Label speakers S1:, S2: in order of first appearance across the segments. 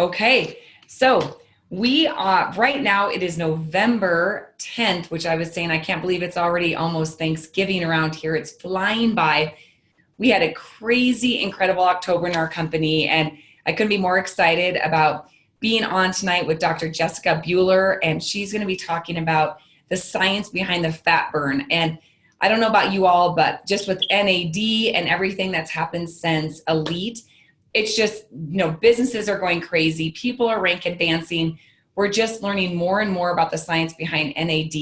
S1: Okay, so we are right now, it is November 10th, which I was saying, I can't believe it's already almost Thanksgiving around here. It's flying by. We had a crazy, incredible October in our company, and I couldn't be more excited about being on tonight with Dr. Jessica Buhler, and she's going to be talking about the science behind the fat burn. And I don't know about you all, but just with NAD and everything that's happened since Elite, it's just, businesses are going crazy. People are rank advancing. We're just learning more and more about the science behind NAD.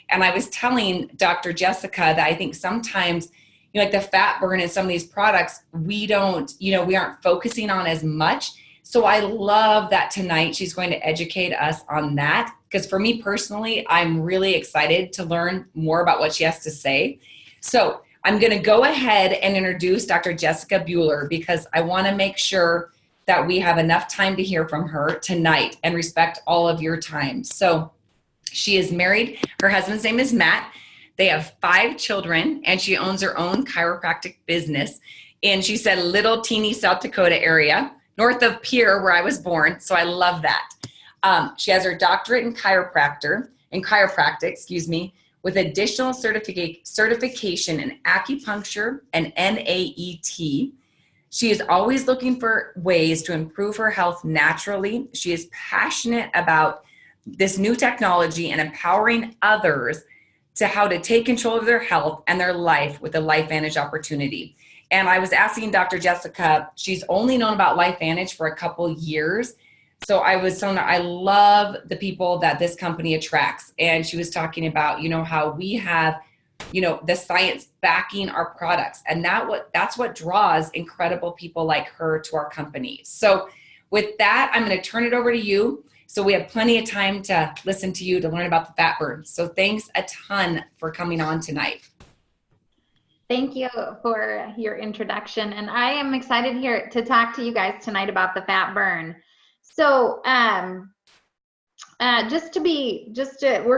S1: And I was telling Dr. Jessica that I think sometimes, like the fat burn in some of these products, we aren't focusing on as much. So I love that tonight she's going to educate us on that. Because for me personally, I'm really excited to learn more about what she has to say. So I'm going to go ahead and introduce Dr. Jessica Buhler because I want to make sure that we have enough time to hear from her tonight and respect all of your time. So she is married. Her husband's name is Matt. They have 5 children, and she owns her own chiropractic business in, she said, little teeny South Dakota area, north of Pierre, where I was born. So I love that. She has her doctorate in chiropractic, with additional certification in acupuncture and NAET. She is always looking for ways to improve her health naturally. She is passionate about this new technology and empowering others to how to take control of their health and their life with a LifeVantage opportunity. And I was asking Dr. Jessica, she's only known about LifeVantage for a couple years. So I was telling her, I love the people that this company attracts. And she was talking about, how we have, the science backing our products. And that's what draws incredible people like her to our company. So with that, I'm going to turn it over to you. So we have plenty of time to listen to you to learn about the fat burn. So thanks a ton for coming on tonight.
S2: Thank you for your introduction. And I am excited here to talk to you guys tonight about the fat burn. So we're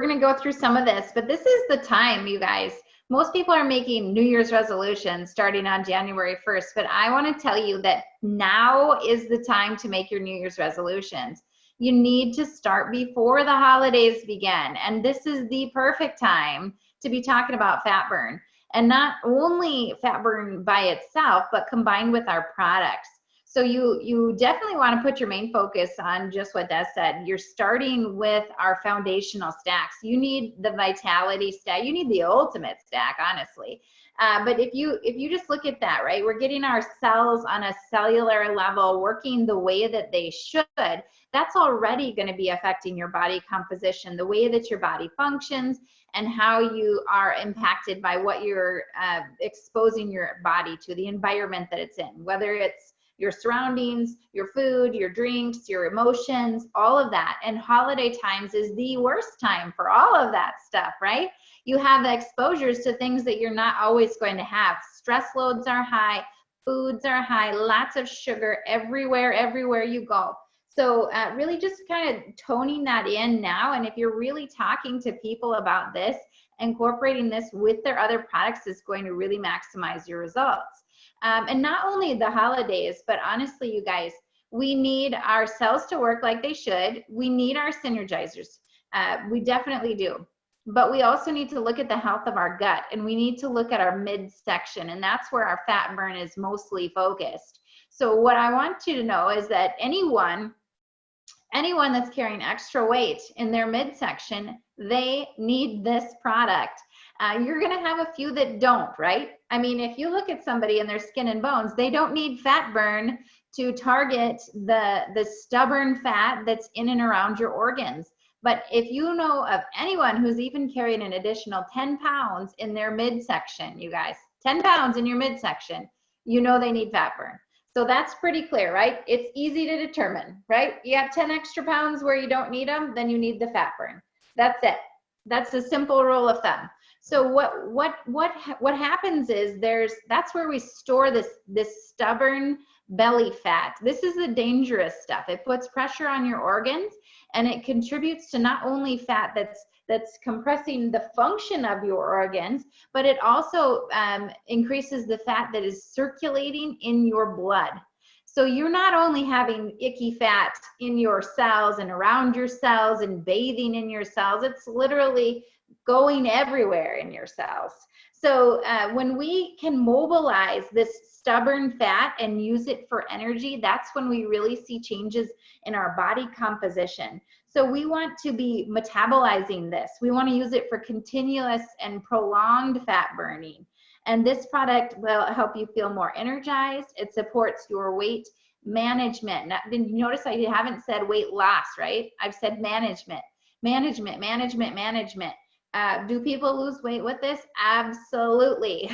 S2: going to go through some of this, but this is the time, you guys. Most people are making New Year's resolutions starting on January 1st, but I want to tell you that now is the time to make your New Year's resolutions. You need to start before the holidays begin, and this is the perfect time to be talking about fat burn. And not only fat burn by itself, but combined with our products. So you definitely want to put your main focus on just what Des said. You're starting with our foundational stacks. You need the vitality stack. You need the ultimate stack, honestly. But if you just look at that, right, we're getting our cells on a cellular level working the way that they should. That's already going to be affecting your body composition, the way that your body functions, and how you are impacted by what you're exposing your body to, the environment that it's in, whether it's your surroundings, your food, your drinks, your emotions, all of that. And holiday times is the worst time for all of that stuff, right? You have exposures to things that you're not always going to have. Stress loads are high, foods are high, lots of sugar everywhere you go. So really just kind of toning that in now. And if you're really talking to people about this, incorporating this with their other products is going to really maximize your results. And not only the holidays, but honestly, you guys, we need our cells to work like they should. We need our synergizers. We definitely do. But we also need to look at the health of our gut, and we need to look at our midsection, and that's where our fat burn is mostly focused. So what I want you to know is that anyone that's carrying extra weight in their midsection, they need this product. You're going to have a few that don't, right? I mean, if you look at somebody in their skin and bones, they don't need fat burn to target the stubborn fat that's in and around your organs. But if you know of anyone who's even carrying an additional 10 pounds in their midsection, you guys, 10 pounds in your midsection, you know they need fat burn. So that's pretty clear, right? It's easy to determine, right? You have 10 extra pounds where you don't need them, then you need the fat burn. That's it. That's a simple rule of thumb. So what happens is that's where we store this stubborn belly fat. This is the dangerous stuff. It puts pressure on your organs, and it contributes to not only fat that's compressing the function of your organs, but it also increases the fat that is circulating in your blood. So you're not only having icky fat in your cells and around your cells and bathing in your cells, it's literally going everywhere in your cells. So when we can mobilize this stubborn fat and use it for energy, that's when we really see changes in our body composition. So we want to be metabolizing this. We want to use it for continuous and prolonged fat burning. And this product will help you feel more energized. It supports your weight management. Now, did you notice I haven't said weight loss, right? I've said management, management, management, management. Do people lose weight with this? Absolutely.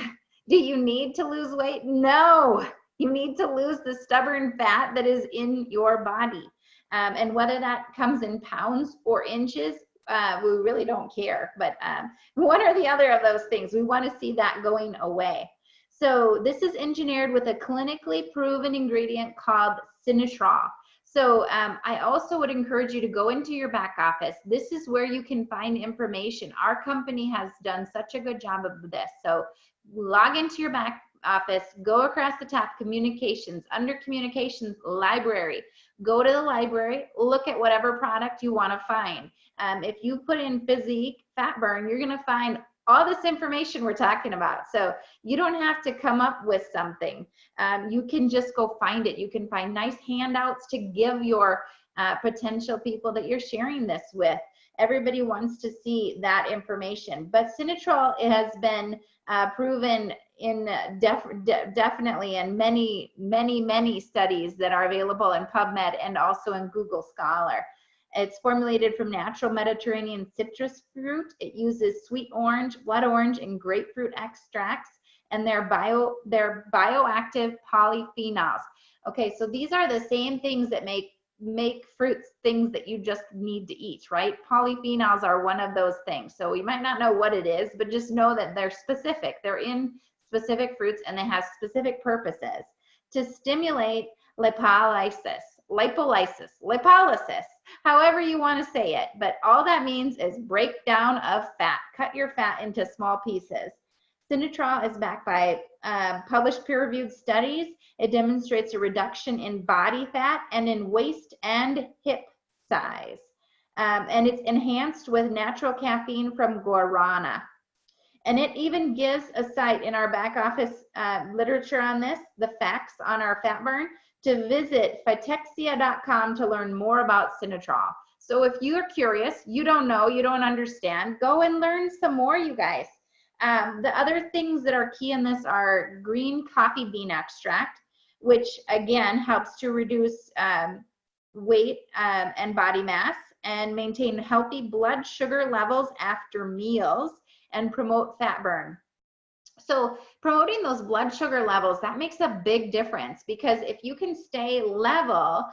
S2: Do you need to lose weight? No. You need to lose the stubborn fat that is in your body. And whether that comes in pounds or inches, we really don't care. But one or the other of those things, we want to see that going away. So this is engineered with a clinically proven ingredient called Sinitrol. So I also would encourage you to go into your back office. This is where you can find information. Our company has done such a good job of this. So log into your back office, go across the top, communications, under communications, library. Go to the library, look at whatever product you want to find. If you put in physique, fat burn, you're going to find all this information we're talking about. So you don't have to come up with something. You can just go find it. You can find nice handouts to give your potential people that you're sharing this with. Everybody wants to see that information. But Sinitrol has been proven in definitely in many studies that are available in PubMed and also in Google Scholar. It's formulated from natural Mediterranean citrus fruit. It uses sweet orange, blood orange, and grapefruit extracts, and they're bioactive polyphenols. Okay, so these are the same things that make fruits things that you just need to eat, right? Polyphenols are one of those things. So you might not know what it is, but just know that they're specific. They're in specific fruits and they have specific purposes to stimulate lipolysis, however you want to say it. But all that means is breakdown of fat. Cut your fat into small pieces. Sinitrol is backed by published peer-reviewed studies. It demonstrates a reduction in body fat and in waist and hip size. And it's enhanced with natural caffeine from guarana. And it even gives a site in our back office literature on this, the facts on our fat burn, to visit phytexia.com to learn more about Sinitrol. So if you're curious, you don't know, you don't understand, go and learn some more, you guys. The other things that are key in this are green coffee bean extract, which again helps to reduce weight and body mass and maintain healthy blood sugar levels after meals and promote fat burn. So promoting those blood sugar levels, that makes a big difference, because if you can stay level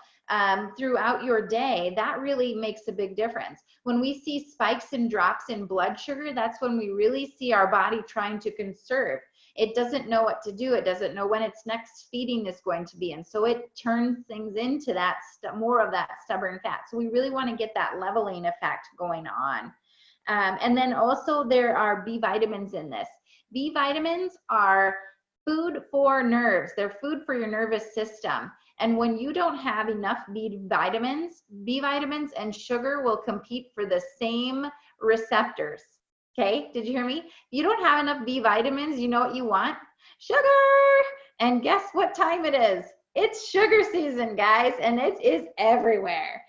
S2: throughout your day, that really makes a big difference. When we see spikes and drops in blood sugar, that's when we really see our body trying to conserve. It doesn't know what to do. It doesn't know when its next feeding is going to be. And so it turns things into that more of that stubborn fat. So we really want to get that leveling effect going on. And then also there are B vitamins in this. B vitamins are food for nerves. They're food for your nervous system. And when you don't have enough B vitamins and sugar will compete for the same receptors. Okay, did you hear me? If you don't have enough B vitamins, you know what you want? Sugar! And guess what time it is? It's sugar season, guys, and it is everywhere.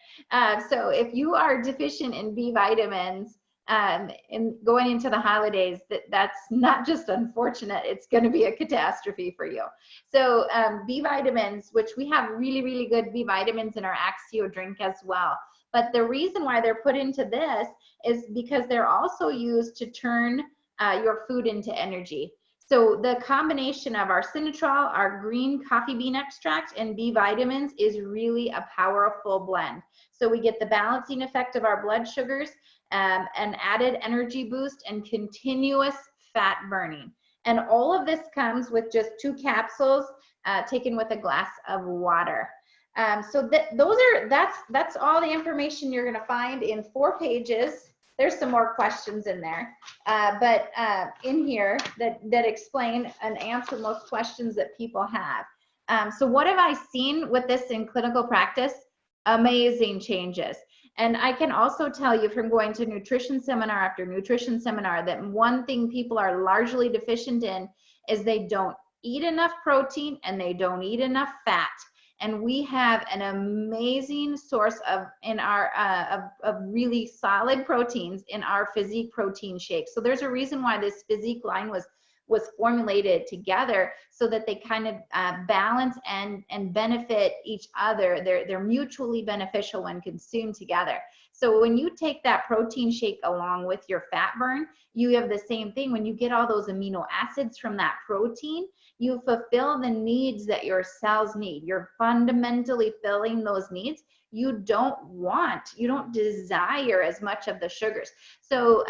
S2: So if you are deficient in B vitamins, and going into the holidays, that's not just unfortunate, it's going to be a catastrophe for you. So B vitamins, which we have really good B vitamins in our Axio drink as well. But the reason why they're put into this is because they're also used to turn your food into energy. So the combination of our Sinitrol, our green coffee bean extract, and B vitamins is really a powerful blend. So we get the balancing effect of our blood sugars, an added energy boost, and continuous fat burning. And all of this comes with just 2 capsules taken with a glass of water. So that's all the information you're going to find in 4 pages. There's some more questions in there, but in here that explain and answer most questions that people have. So what have I seen with this in clinical practice? Amazing changes. And I can also tell you from going to nutrition seminar after nutrition seminar that one thing people are largely deficient in is they don't eat enough protein and they don't eat enough fat. And we have an amazing source of really solid proteins in our physique protein shake. So there's a reason why this physique line was formulated together, so that they kind of balance and benefit each other. They're mutually beneficial when consumed together. So when you take that protein shake along with your fat burn, you have the same thing. When you get all those amino acids from that protein, you fulfill the needs that your cells need. You're fundamentally filling those needs. You don't desire as much of the sugars. So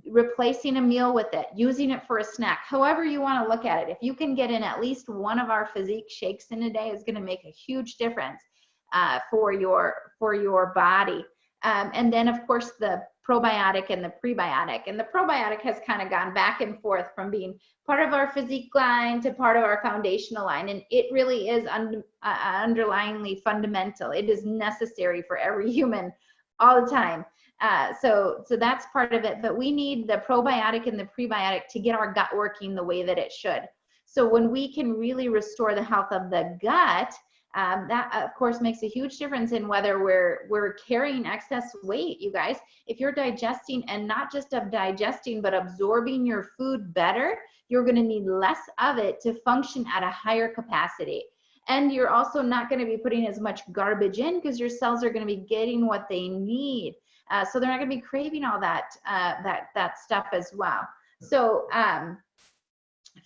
S2: replacing a meal with it, using it for a snack, however you want to look at it. If you can get in at least one of our physique shakes in a day, is going to make a huge difference for your body. And then of course the probiotic and the prebiotic. And the probiotic has kind of gone back and forth from being part of our physique line to part of our foundational line. And it really is underlyingly fundamental. It is necessary for every human all the time. So that's part of it, but we need the probiotic and the prebiotic to get our gut working the way that it should. So when we can really restore the health of the gut, that of course makes a huge difference in whether we're carrying excess weight. You guys, if you're digesting, and not just of digesting, but absorbing your food better, you're going to need less of it to function at a higher capacity. And you're also not going to be putting as much garbage in, because your cells are going to be getting what they need. So they're not going to be craving all that stuff as well. So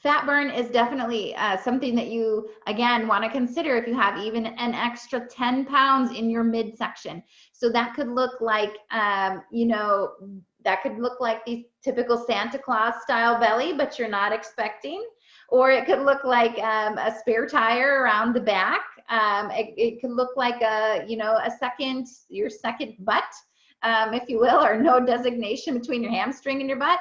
S2: fat burn is definitely something that you, again, want to consider if you have even an extra 10 pounds in your midsection. So that could look like, that could look like the typical Santa Claus style belly, but you're not expecting. Or it could look like a spare tire around the back. It could look like your second butt. If you will, or no designation between your hamstring and your butt.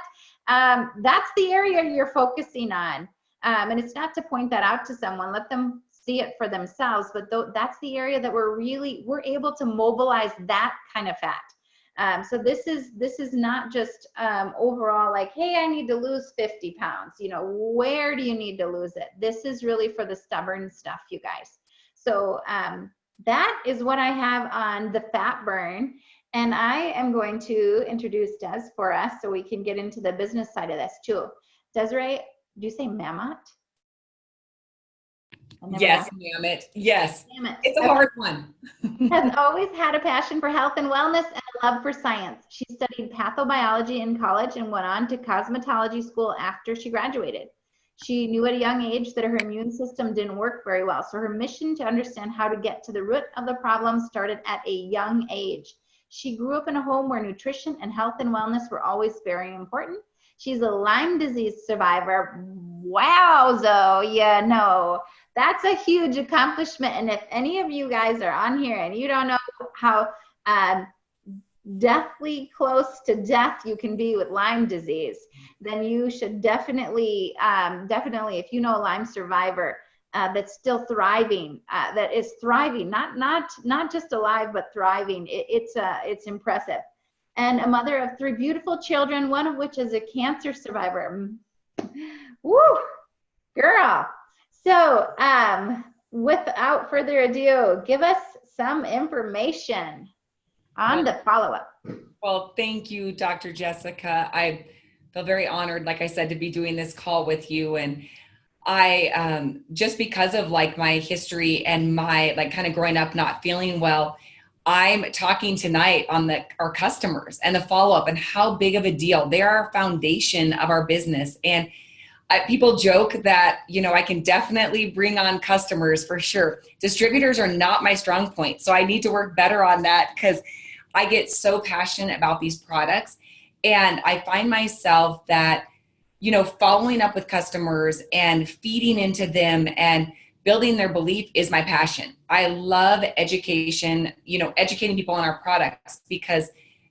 S2: That's the area you're focusing on. And it's not to point that out to someone, let them see it for themselves, but that's the area that we're able to mobilize that kind of fat. So this is not just overall like, hey, I need to lose 50 pounds. Where do you need to lose it? This is really for the stubborn stuff, you guys. So that is what I have on the fat burn. And I am going to introduce Des for us so we can get into the business side of this too. Desiree, do you say Mamot?
S1: Yes, Mamot. Yes.
S2: Mamot.
S1: It's a hard one.
S2: Has always had a passion for health and wellness and a love for science. She studied pathobiology in college and went on to cosmetology school after she graduated. She knew at a young age that her immune system didn't work very well. So her mission to understand how to get to the root of the problem started at a young age. She grew up in a home where nutrition and health and wellness were always very important. She's a Lyme disease survivor. Wowzo, that's a huge accomplishment. And if any of you guys are on here and you don't know how deathly close to death you can be with Lyme disease, then you should definitely, if you know a Lyme survivor, that's still thriving, that is thriving, not just alive, but thriving. It's impressive. And a mother of 3 beautiful children, one of which is a cancer survivor. Woo, girl. So without further ado, give us some information on the follow-up.
S1: Well, thank you, Dr. Jessica. I feel very honored, like I said, to be doing this call with you. And I, just because of like my history and my like kind of growing up not feeling well, I'm talking tonight on our customers and the follow-up and how big of a deal. They are our foundation of our business. And people joke that, I can definitely bring on customers for sure. Distributors are not my strong point. So I need to work better on that because I get so passionate about these products. And I find myself that, following up with customers and feeding into them and building their belief is my passion. I love education, educating people on our products because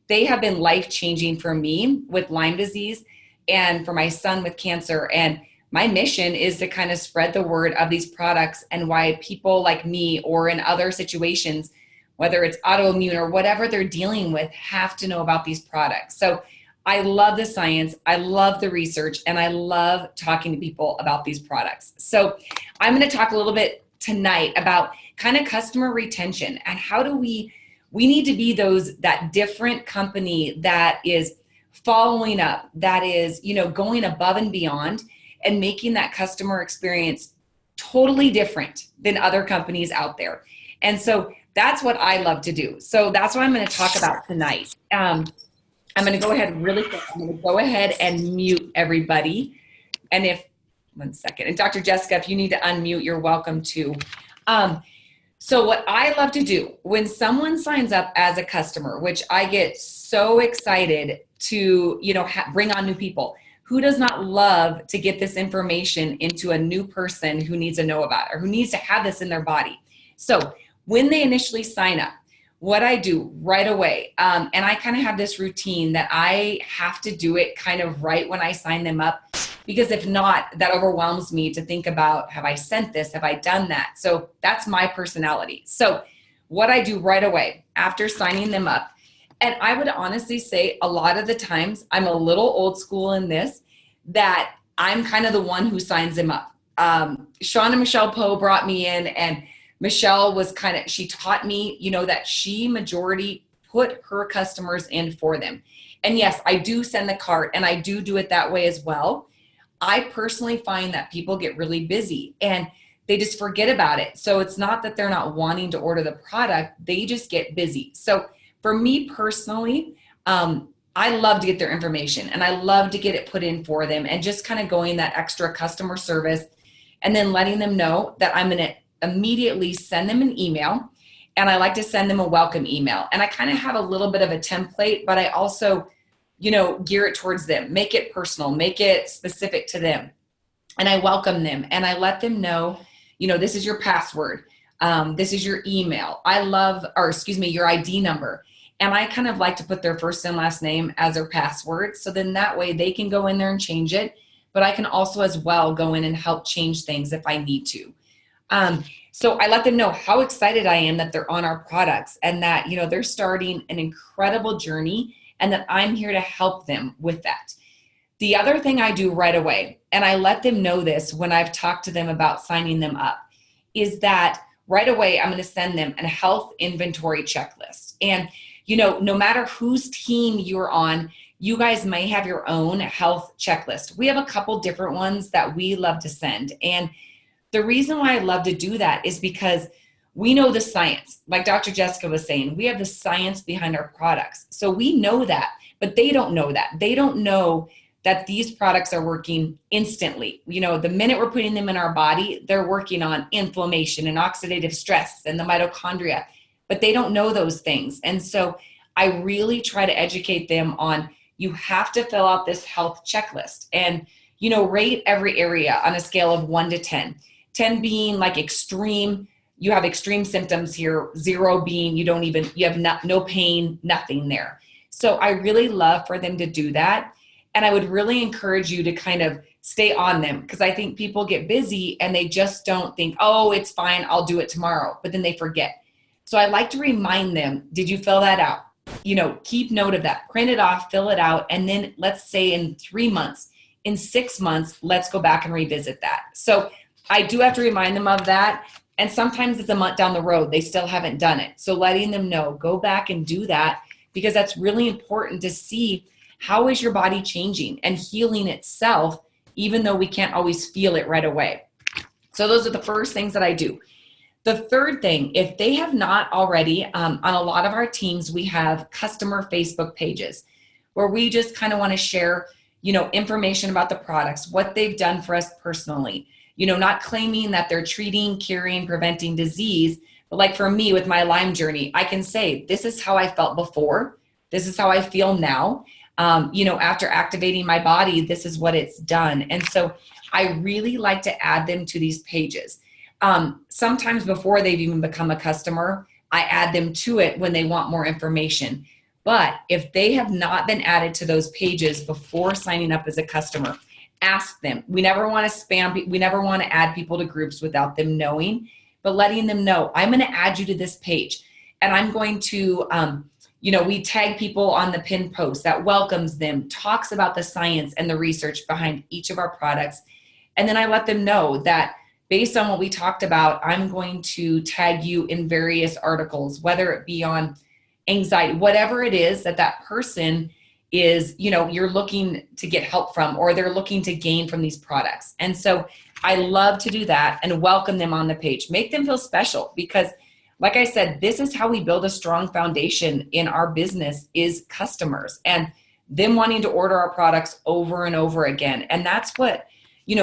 S1: they have been life-changing for me with Lyme disease and for my son with cancer. And my mission is to kind of spread the word of these products and why people like me or in other situations, whether it's autoimmune or whatever they're dealing with, have to know about these products. So I love the science, I love the research, and I love talking to people about these products. So I'm going to talk a little bit tonight about kind of customer retention and how do we need to be that different company that is following up, that is, going above and beyond and making that customer experience totally different than other companies out there. And so that's what I love to do. So that's what I'm going to talk about tonight. I'm going to go ahead really quick. I'm going to go ahead and mute everybody. And one second. And Dr. Jessica, if you need to unmute, you're welcome to. So what I love to do when someone signs up as a customer, which I get so excited to, bring on new people. Who does not love to get this information into a new person who needs to know about it or who needs to have this in their body? So when they initially sign up, what I do right away, and I kind of have this routine that I have to do it kind of right when I sign them up, because if not, that overwhelms me to think about, have I sent this? Have I done that? So that's my personality. So what I do right away after signing them up, and I would honestly say a lot of the times I'm a little old school in this, that I'm kind of the one who signs them up. Sean and Michelle Poe brought me in, and Michelle was she taught me, that she majority put her customers in for them. And yes, I do send the cart and I do it that way as well. I personally find that people get really busy and they just forget about it. So it's not that they're not wanting to order the product, they just get busy. So for me personally, I love to get their information and I love to get it put in for them and just kind of going that extra customer service and then letting them know that I'm going to immediately send them an email. And I like to send them a welcome email. And I kind of have a little bit of a template, but I also, gear it towards them, make it personal, make it specific to them. And I welcome them and I let them know, this is your password. This is your email. Your ID number. And I kind of like to put their first and last name as their password. So then that way they can go in there and change it. But I can also as well go in and help change things if I need to. So I let them know how excited I am that they're on our products and that, they're starting an incredible journey and that I'm here to help them with that. The other thing I do right away, and I let them know this when I've talked to them about signing them up, is that right away I'm going to send them a health inventory checklist. And, no matter whose team you're on, you guys may have your own health checklist. We have a couple different ones that we love to send. And the reason why I love to do that is because we know the science. Like Dr. Jessica was saying, we have the science behind our products. So we know that, but they don't know that. They don't know that these products are working instantly. The minute we're putting them in our body, they're working on inflammation and oxidative stress and the mitochondria, but they don't know those things. And so I really try to educate them on, you have to fill out this health checklist and, rate every area on a scale of 1 to 10. 10 being like extreme, you have extreme symptoms here. 0 being you have no pain, nothing there. So I really love for them to do that. And I would really encourage you to kind of stay on them because I think people get busy and they just don't think, oh, it's fine, I'll do it tomorrow. But then they forget. So I like to remind them, did you fill that out? Keep note of that, print it off, fill it out. And then let's say in 3 months, in 6 months, let's go back and revisit that. So I do have to remind them of that. And sometimes it's a month down the road, they still haven't done it. So letting them know, go back and do that because that's really important to see how is your body changing and healing itself, even though we can't always feel it right away. So those are the first things that I do. The third thing, if they have not already, on a lot of our teams, we have customer Facebook pages where we just kind of want to share, information about the products, what they've done for us personally. Not claiming that they're treating, curing, preventing disease, but like for me with my Lyme journey, I can say, this is how I felt before. This is how I feel now. After activating my body, this is what it's done. And so I really like to add them to these pages. Sometimes before they've even become a customer, I add them to it when they want more information. But if they have not been added to those pages before signing up as a customer, ask them. We never want to spam. We never want to add people to groups without them knowing, but letting them know, I'm going to add you to this page, and I'm going to, we tag people on the pin post that welcomes them, talks about the science and the research behind each of our products. And then I let them know that based on what we talked about, I'm going to tag you in various articles, whether it be on anxiety, whatever it is that person is, you're looking to get help from, or they're looking to gain from these products. And so I love to do that and welcome them on the page, make them feel special, because like I said, this is how we build a strong foundation in our business, is customers and them wanting to order our products over and over again. And that's what,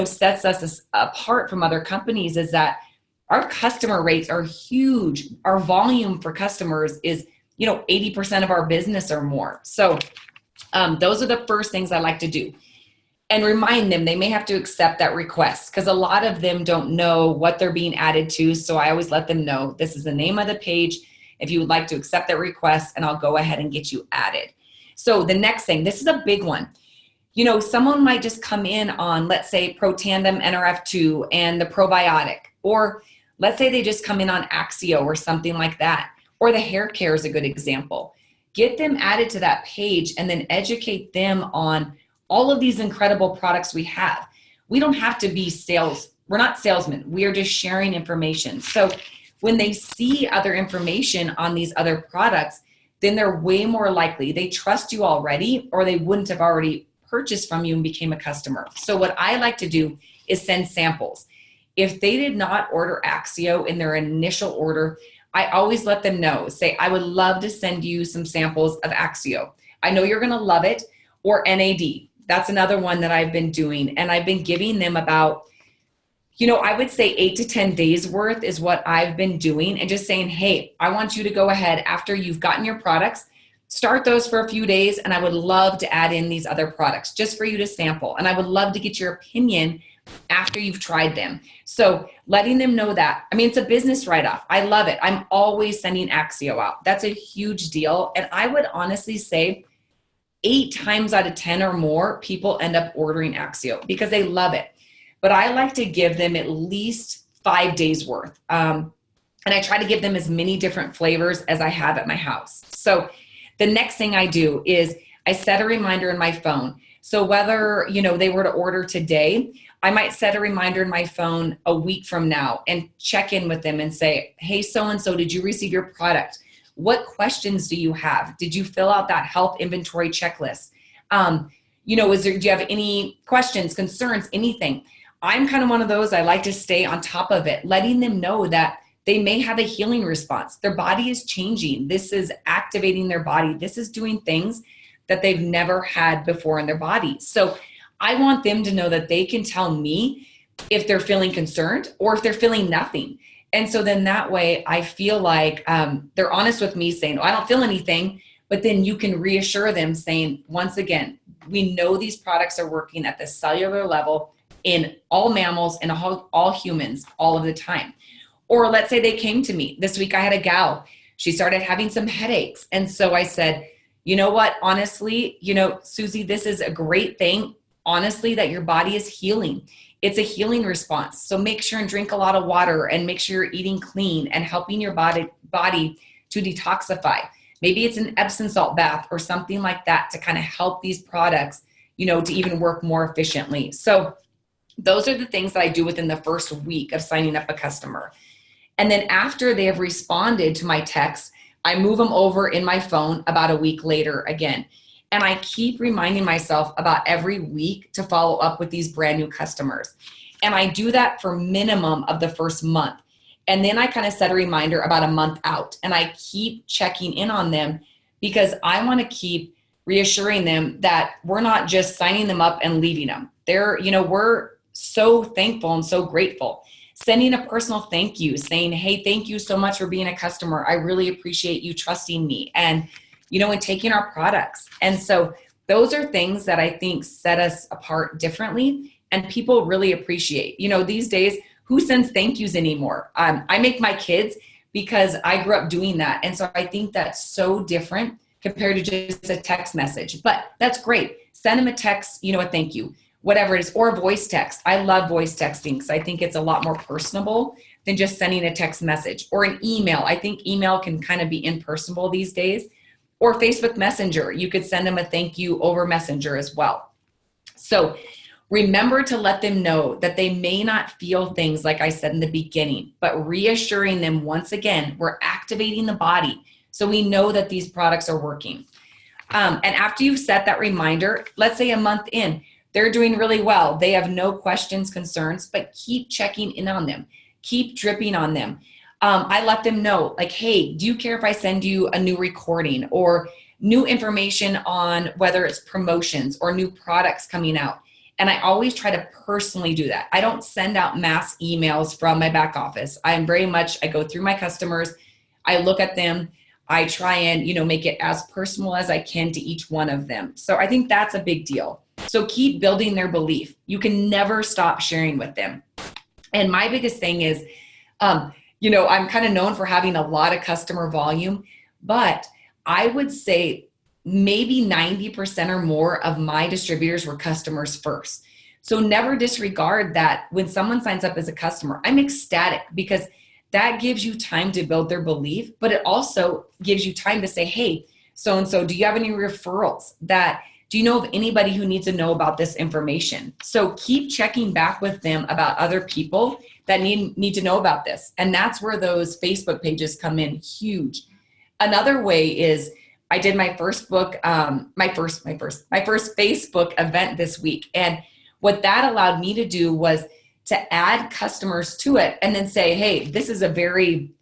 S1: sets us apart from other companies, is that our customer rates are huge. Our volume for customers is, 80% of our business or more. So those are the first things I like to do. And remind them they may have to accept that request, because a lot of them don't know what they're being added to. So I always let them know, this is the name of the page. If you would like to accept that request, and I'll go ahead and get you added. So the next thing, this is a big one. Someone might just come in on, let's say, Protandim NRF2 and the probiotic, or let's say they just come in on Axio or something like that, or the hair care is a good example. Get them added to that page and then educate them on all of these incredible products we have. We don't have to be we're not salesmen. We are just sharing information. So when they see other information on these other products, then they're way more likely, they trust you already, or they wouldn't have already purchased from you and became a customer. So what I like to do is send samples. If they did not order Axio in their initial order, I always let them know, say, I would love to send you some samples of Axio. I know you're going to love it. Or NAD. That's another one that I've been doing. And I've been giving them about, I would say 8 to 10 days worth is what I've been doing, and just saying, hey, I want you to go ahead after you've gotten your products, start those for a few days. And I would love to add in these other products just for you to sample. And I would love to get your opinion after you've tried them. So letting them know that, it's a business write-off. I love it. I'm always sending Axio out. That's a huge deal. And I would honestly say 8 times out of 10 or more, people end up ordering Axio because they love it. But I like to give them at least 5 days worth. And I try to give them as many different flavors as I have at my house. So the next thing I do is I set a reminder in my phone. So whether, they were to order today, I might set a reminder in my phone a week from now and check in with them and say, hey, so-and-so, did you receive your product? What questions do you have? Did you fill out that health inventory checklist? Do you have any questions, concerns, anything? I'm kind of one of those, I like to stay on top of it, letting them know that they may have a healing response. Their body is changing. This is activating their body. This is doing things that they've never had before in their body. So I want them to know that they can tell me if they're feeling concerned or if they're feeling nothing. And so then that way I feel like they're honest with me saying, oh, I don't feel anything, but then you can reassure them saying, once again, we know these products are working at the cellular level in all mammals and all humans all of the time. Or let's say they came to me. This week I had a gal, she started having some headaches. And so I said, you know what, honestly, Susie, this is a great thing, honestly, that your body is healing. It's a healing response. So make sure and drink a lot of water and make sure you're eating clean and helping your body to detoxify. Maybe it's an Epsom salt bath or something like that to kind of help these products, to even work more efficiently. So those are the things that I do within the first week of signing up a customer. And then after they have responded to my text, I move them over in my phone about a week later again. And I keep reminding myself about every week to follow up with these brand new customers. And I do that for minimum of the first month. And then I kind of set a reminder about a month out. And I keep checking in on them because I want to keep reassuring them that we're not just signing them up and leaving them. We're so thankful and so grateful. Sending a personal thank you, saying, hey, thank you so much for being a customer. I really appreciate you trusting me. And and taking our products. And so those are things that I think set us apart differently and people really appreciate. These days, who sends thank yous anymore? I make my kids because I grew up doing that. And so I think that's so different compared to just a text message, but that's great. Send them a text, a thank you. whatever it is, or voice text. I love voice texting because I think it's a lot more personable than just sending a text message, or an email. I think email can kind of be impersonal these days, or Facebook Messenger. You could send them a thank you over Messenger as well. So remember to let them know that they may not feel things like I said in the beginning, but reassuring them once again, we're activating the body so we know that these products are working. And after you've set that reminder, let's say a month in, they're doing really well. They have no questions, concerns, but keep checking in on them. Keep dripping on them. I let them know, like, hey, do you care if I send you a new recording or new information on whether it's promotions or new products coming out? And I always try to personally do that. I don't send out mass emails from my back office. I go through my customers, I look at them, I try and, make it as personal as I can to each one of them. So I think that's a big deal. So keep building their belief. You can never stop sharing with them. And my biggest thing is, I'm kind of known for having a lot of customer volume, but I would say maybe 90% or more of my distributors were customers first. So never disregard that when someone signs up as a customer, I'm ecstatic because that gives you time to build their belief, but it also gives you time to say, hey, so-and-so, do you have any referrals? Do you know of anybody who needs to know about this information? So keep checking back with them about other people that need to know about this. And that's where those Facebook pages come in huge. Another way is I did my first Facebook event this week. And what that allowed me to do was to add customers to it and then say, hey, this is a very,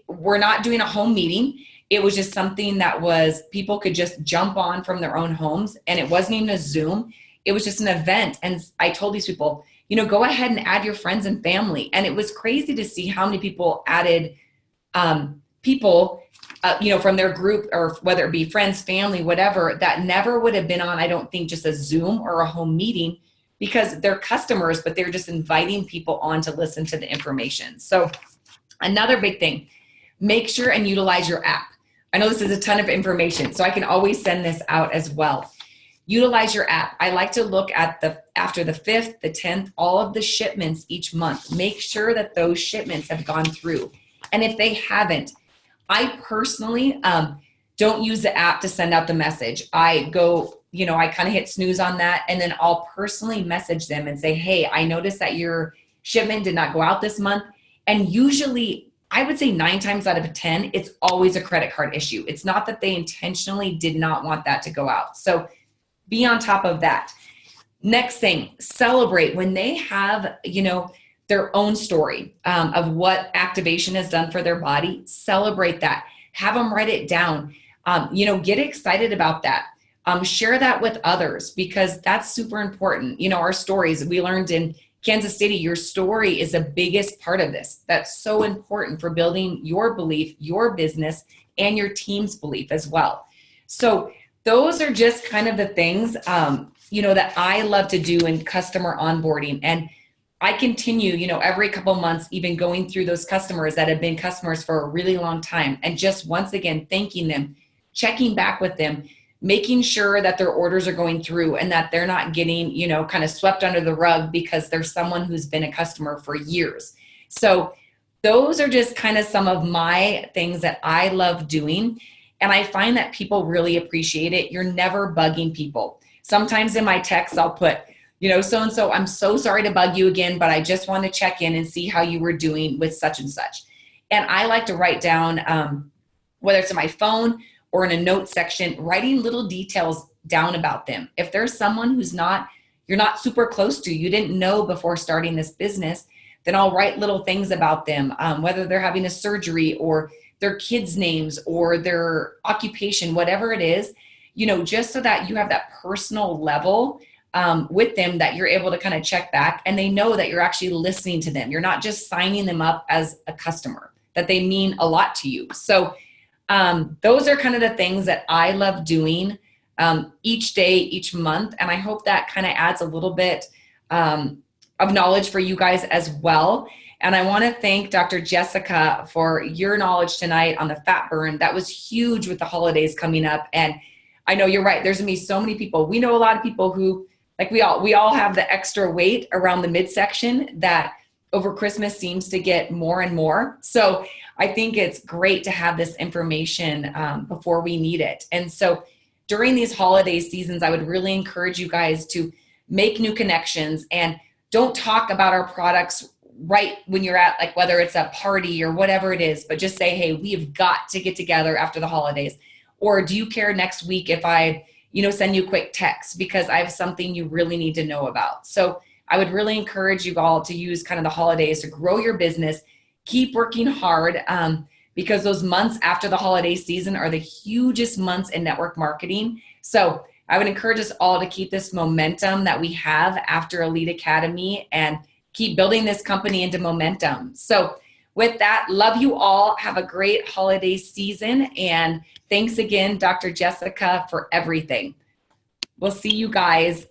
S1: we're not doing a home meeting. It was just something that was, people could just jump on from their own homes, and it wasn't even a Zoom. It was just an event. And I told these people, go ahead and add your friends and family. And it was crazy to see how many people added people, from their group, or whether it be friends, family, whatever, that never would have been on, I don't think, just a Zoom or a home meeting, because they're customers, but they're just inviting people on to listen to the information. So another big thing, make sure and utilize your app. I know this is a ton of information, so I can always send this out as well. Utilize your app. I like to look at after the 5th, the 10th, all of the shipments each month. Make sure that those shipments have gone through. And if they haven't, I personally don't use the app to send out the message. I go, I kind of hit snooze on that, and then I'll personally message them and say, hey, I noticed that your shipment did not go out this month. And usually, I would say 9 times out of 10, it's always a credit card issue. It's not that they intentionally did not want that to go out. So be on top of that. Next thing, celebrate when they have, their own story of what activation has done for their body. Celebrate that. Have them write it down. Get excited about that. Share that with others, because that's super important. Our stories, we learned in Kansas City, your story is the biggest part of this. That's so important for building your belief, your business, and your team's belief as well. So those are just kind of the things, that I love to do in customer onboarding. And I continue, every couple months, even going through those customers that have been customers for a really long time, and just once again, thanking them, checking back with them, making sure that their orders are going through and that they're not getting, kind of swept under the rug because there's someone who's been a customer for years. So those are just kind of some of my things that I love doing. And I find that people really appreciate it. You're never bugging people. Sometimes in my texts, I'll put, so-and-so, I'm so sorry to bug you again, but I just want to check in and see how you were doing with such and such. And I like to write down, whether it's on my phone or in a note section, writing little details down about them. If there's someone you're not super close to, you didn't know before starting this business, then I'll write little things about them, whether they're having a surgery or their kids' names or their occupation, whatever it is, just so that you have that personal level with them, that you're able to kind of check back and they know that you're actually listening to them. You're not just signing them up as a customer, that they mean a lot to you. So those are kind of the things that I love doing each day, each month. And I hope that kind of adds a little bit of knowledge for you guys as well. And I want to thank Dr. Jessica for your knowledge tonight on the fat burn. That was huge with the holidays coming up. And I know you're right. There's going to be so many people. We know a lot of people who like we all have the extra weight around the midsection that over Christmas seems to get more and more. So I think it's great to have this information before we need it. And so during these holiday seasons, I would really encourage you guys to make new connections and don't talk about our products right when you're at, like, whether it's a party or whatever it is, but just say, hey, we've got to get together after the holidays. Or do you care next week if I, send you a quick text because I have something you really need to know about? So I would really encourage you all to use kind of the holidays to grow your business, keep working hard, because those months after the holiday season are the hugest months in network marketing. So I would encourage us all to keep this momentum that we have after Elite Academy and keep building this company into momentum. So with that, love you all. Have a great holiday season. And thanks again, Dr. Jessica, for everything. We'll see you guys